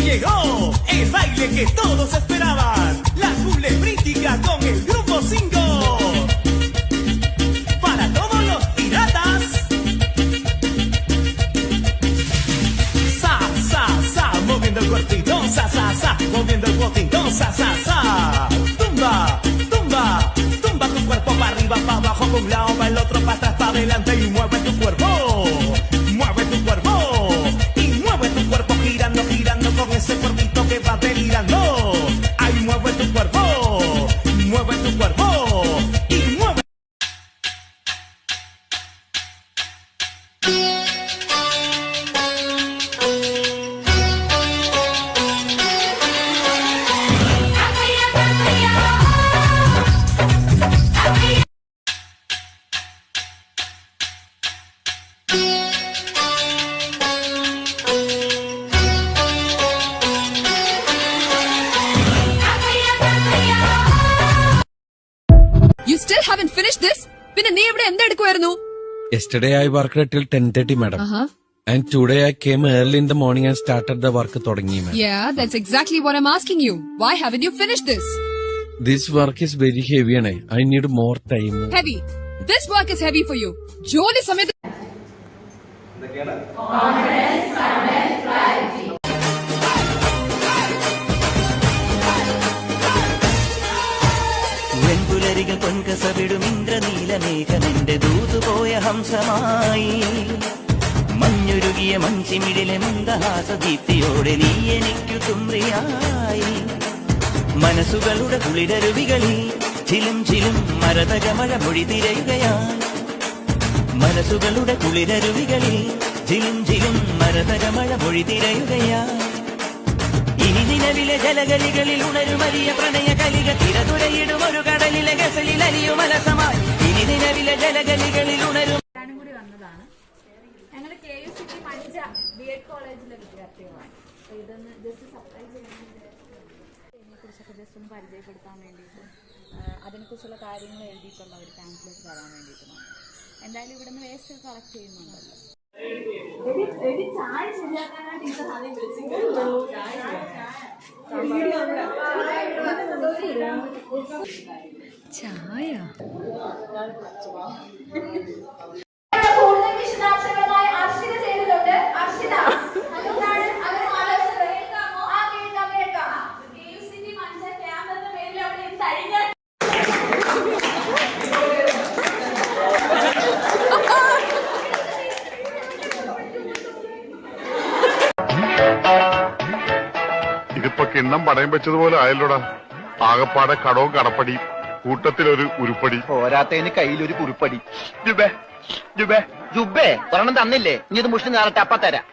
Llegó el baile que todos esperaban, la culebrítica con el grupo 5. Para todos los piratas. Sa, moviendo el cuerpito, sa, moviendo el cuerpito, sa. Tumba, tumba, tumba tu cuerpo para arriba, para abajo, para un lado, para el otro, para atrás, para adelante y mueve tu cuerpo. Mueve tu cuerpo y mueve tu cuerpo girando, girando con ese cuerpito que va delirando. Ay, mueve tu cuerpo y mueve. You still haven't finished this? പിന്നെ നീ ഇവിടെ എന്തെടുക്കുമായിരുന്നു? Yesterday I worked till 10:30, madam. And today I came early in the morning and started the work തുടങ്ങി, madam. Yeah, that's exactly what I'm asking you. Why haven't you finished this? This work is very heavy and I need more time. Heavy. This work is heavy for you. ജോലി സമയത്ത് വെൺപുലരികൾ പൊൻകസവിടും ഇന്ദ്രനീലമേഘമെന്റെ ദൂതുപോയ ഹംസമായി മഞ്ഞുരുകിയ മൺചിമിടിലെ മന്ദഹാസദീപ്തിയോടെ നീ എനിക്കു തുമ്രിയായി മനസ്സുകളുടെ കുളിരരുവികളിൽ ചിലും ചിലും മരതകമഴ മൊഴി തിരയുകയായി മനസ്സുകളുടെ കുളിരരുവികളിൽ ചിലും ചിലും മരതകമഴ മൊഴി തിരയുകയായി ഇനി നിലവിലെ ജലഗലികളിൽ ഉണരുമരിയ പ്രണയ കലിക തിരതുരയിടും ഒരു കടലിലെ ഗസലിൽ അലിയും അലസമായി ഇനി നിലവിലെ ജലഗലികളിൽ ഉണരും. കൂടി വന്നതാണ്. ഞങ്ങൾ KUCT മഞ്ച BEd കോളേജിലെ വിദ്യാർത്ഥികളാണ്. ഇതൊന്ന് ജസ്റ്റ് സപ്ലൈ ചെയ്യുന്നതിനെക്കുറിച്ചൊക്കെ ജസ്റ്റ് ഒന്ന് പരിചയപ്പെടുത്താൻ വേണ്ടിയിട്ട് അതിനെക്കുറിച്ചുള്ള കാര്യങ്ങൾ എഴുതിയിട്ടുള്ള ഒരു പാംപ്ലെറ്റ് തരാൻ വേണ്ടിയിട്ടാണ്. എന്തായാലും ഇവിടെ നിന്ന് വേസ്റ്റ് കളക്ട് ചെയ്യുന്നുണ്ടല്ലോ. ചായ ശരിയാക്കാനാണ് ടീച്ചർ ആദ്യം ചായ ഇതിപ്പോ കിണ്ണം പടയം വെച്ചതുപോലെ ആയല്ലോടാ. ആകപ്പാടെ കടവും കടപ്പടി, കൂട്ടത്തിലൊരു ഉരുപ്പടി, പോരാത്തതിന് കയ്യിലൊരു കുറിപ്പടി. ജുബേ ജുബേ ജുബേ ഒരെണ്ണം തന്നില്ലേ, ഇനി ഇത് മുഷ്ടി നേരട്ടെ അപ്പ തരാം.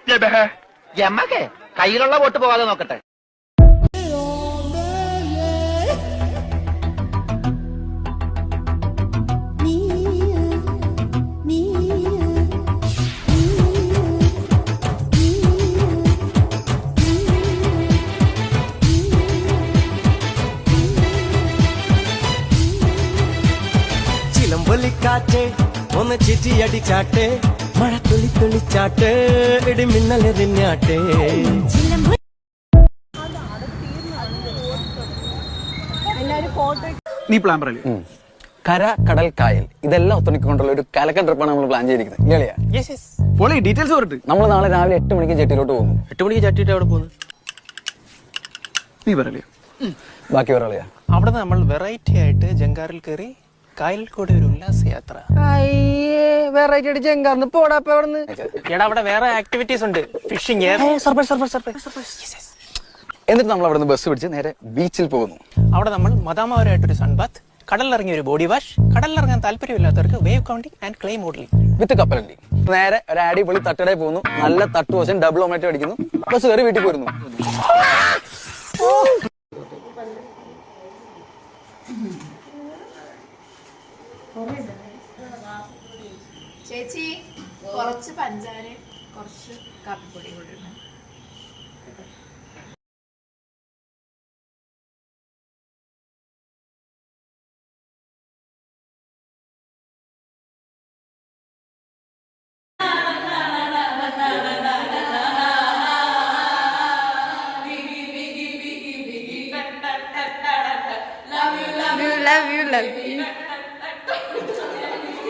എമ്മക്കെ കയ്യിലുള്ള വോട്ട് പോകാതെ നോക്കട്ടെ. ചിലമ്പൊലിക്കാറ്റ് ഒന്ന് ചിറ്റിയടിച്ചാട്ടെ, മഴ തുള്ളി തുള്ളിച്ചാട്ടെ, ഇടിമിന്നലെറിഞ്ഞാട്ടെ. നീ പ്ലാൻ പറയല്ലേ? കര, കടൽ, കായൽ ഇതെല്ലാം ഒത്തുണിക്കൊണ്ടുള്ള ഒരു കലക്കൻ ട്രിപ്പാണ് നമ്മൾ പ്ലാൻ ചെയ്തിരിക്കുന്നത്. ഡീറ്റെയിൽസ് പറഞ്ഞിട്ട് നമ്മൾ നാളെ രാവിലെ 8 മണിക്ക് ജെട്ടിയിലോട്ട് പോകുന്നു. 8 മണിക്ക് ചട്ടിയിട്ട് അവിടെ പോകുന്നു. നീ പറയല്ലേ? ബാക്കി പറയാ. അവിടെ നമ്മൾ വെറൈറ്റി ആയിട്ട് ജങ്കാറിൽ കയറി കായലിൽ കൂടെ ഒരു ഉല്ലാസയാത്ര. വെറൈറ്റി ആയിട്ട് ജങ്കാറിന് പോടാ. എടാ അവിടെ വേറെ ആക്ടിവിറ്റീസ് ഉണ്ട്. ഫിഷിംഗ്. എന്നിട്ട് നമ്മൾ അവിടെ നിന്ന് ബസ് പിടിച്ച് നേരെ ബീച്ചിൽ പോകുന്നു. അവിടെ നമ്മൾ മദാമാവരായിട്ടൊരു സൺബാത്ത്, കടലിറങ്ങിയ ഒരു ബോഡി വാഷ്, കടലിറങ്ങാൻ താല്പര്യമില്ലാത്തവർക്ക് wave counting and clay modelling with കപ്പലണ്ടി. നേരെ ഒരു അടിപൊളി തട്ടടയിൽ പോകുന്നു. നല്ല തട്ടുവശം ഡബിൾ ഓമേറ്റ് അടിക്കുന്നു. ബസ് കയറി വീട്ടിൽ പോരുന്നു. ചേച്ചി കുറച്ച് പഞ്ചാര, കുറച്ച് കാപ്പിപ്പൊടി കൂടി. लगी